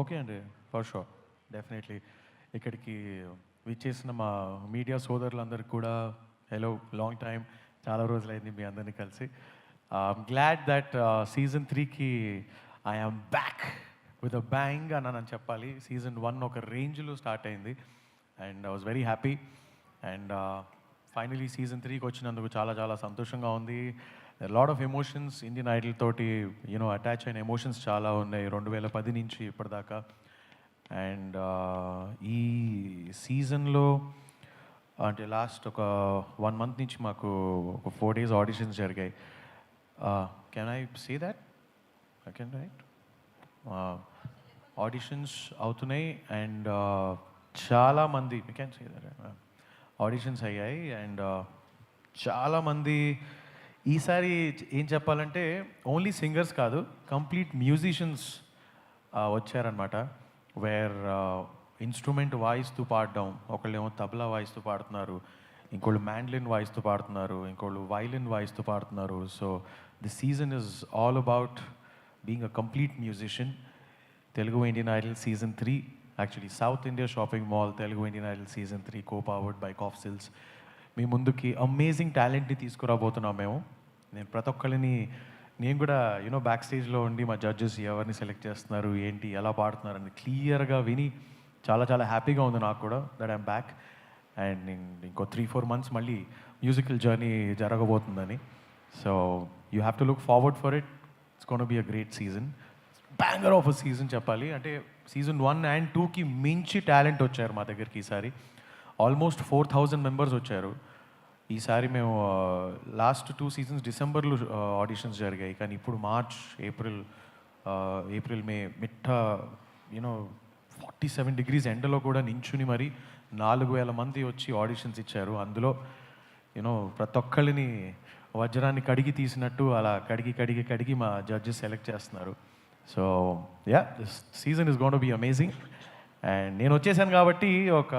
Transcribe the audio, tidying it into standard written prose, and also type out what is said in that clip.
Okay అండి. For sure. Definitely. ఇక్కడికి విచ్చేసిన మా మీడియా సోదరులందరికీ కూడా హలో, లాంగ్ టైమ్. చాలా రోజులైంది మీ అందరిని కలిసి. గ్లాడ్ దట్ సీజన్ 3కి I am back with a bang అని చెప్పాలి. సీజన్ 1 ఒక రేంజ్లో స్టార్ట్ అయింది and I was very happy. And finally season 3కి వచ్చినందుకు చాలా చాలా సంతోషంగా ఉంది. Lot of emotions Indian Idol తోటి అటాచ్ అయిన ఎమోషన్స్ చాలా ఉన్నాయి 2010 నుంచి ఇప్పటిదాకా. అండ్ ఈ సీజన్లో అంటే లాస్ట్ ఒక 1 మంత్ నుంచి మాకు ఒక 4 days ఆడిషన్స్ జరిగాయి. Can I say that? I can write. Auditions అవుతున్నాయి అండ్ చాలామంది కెన్ సే దట్ ఆడిషన్స్ అయ్యాయి అండ్ చాలామంది ఈసారి ఏం చెప్పాలంటే ఓన్లీ సింగర్స్ కాదు, కంప్లీట్ మ్యూజిషియన్స్ వచ్చారనమాట. వేర్ ఇన్స్ట్రుమెంట్ వాయిస్తూ పాడడం, ఒకళ్ళేమో తబలా వాయిస్తూ పాడుతున్నారు, ఇంకోళ్ళు మ్యాండ్లిన్ వాయిస్తూ పాడుతున్నారు, ఇంకోళ్ళు వైలిన్ వాయిస్తూ పాడుతున్నారు. So the season is all about being a complete musician. Telugu Indian Idol season 3, actually South India shopping mall Telugu Indian Idol season 3 co powered by కాఫ్ సిల్స్ మీ ముందుకి అమేజింగ్ టాలెంట్ని తీసుకురాబోతున్నాం మేము. నేను ప్రతి ఒక్కరిని నేను కూడా బ్యాక్ స్టేజ్లో ఉండి మా జడ్జెస్ ఎవరిని సెలెక్ట్ చేస్తున్నారు, ఏంటి, ఎలా పాడుతున్నారు అని క్లియర్గా విని చాలా చాలా హ్యాపీగా ఉంది నాకు కూడా దట్ ఐమ్ బ్యాక్. అండ్ నేను ఇంకో 3-4 months మళ్ళీ మ్యూజికల్ జర్నీ జరగబోతుందని. So you have to look forward for it. It's gonna be a great season, banger of a season చెప్పాలి. అంటే సీజన్ 1 and 2కి మించి టాలెంట్ వచ్చారు మా దగ్గరికి ఈసారి. ఆల్మోస్ట్ 4,000 మెంబర్స్ వచ్చారు ఈసారి. మేము లాస్ట్ 2 seasons డిసెంబర్లో ఆడిషన్స్ జరిగాయి, కానీ ఇప్పుడు మార్చ్, ఏప్రిల్ మే మిట్ట 47 degrees ఎండలో కూడా నించుని మరి 4,000 మంది వచ్చి ఆడిషన్స్ ఇచ్చారు. అందులో ప్రతి ఒక్కళ్ళని వజ్రాన్ని కడిగి తీసినట్టు అలా కడిగి మా జడ్జెస్ సెలెక్ట్ చేస్తున్నారు. So ya, this season is gonna be amazing. And నేను వచ్చేసాను కాబట్టి ఒక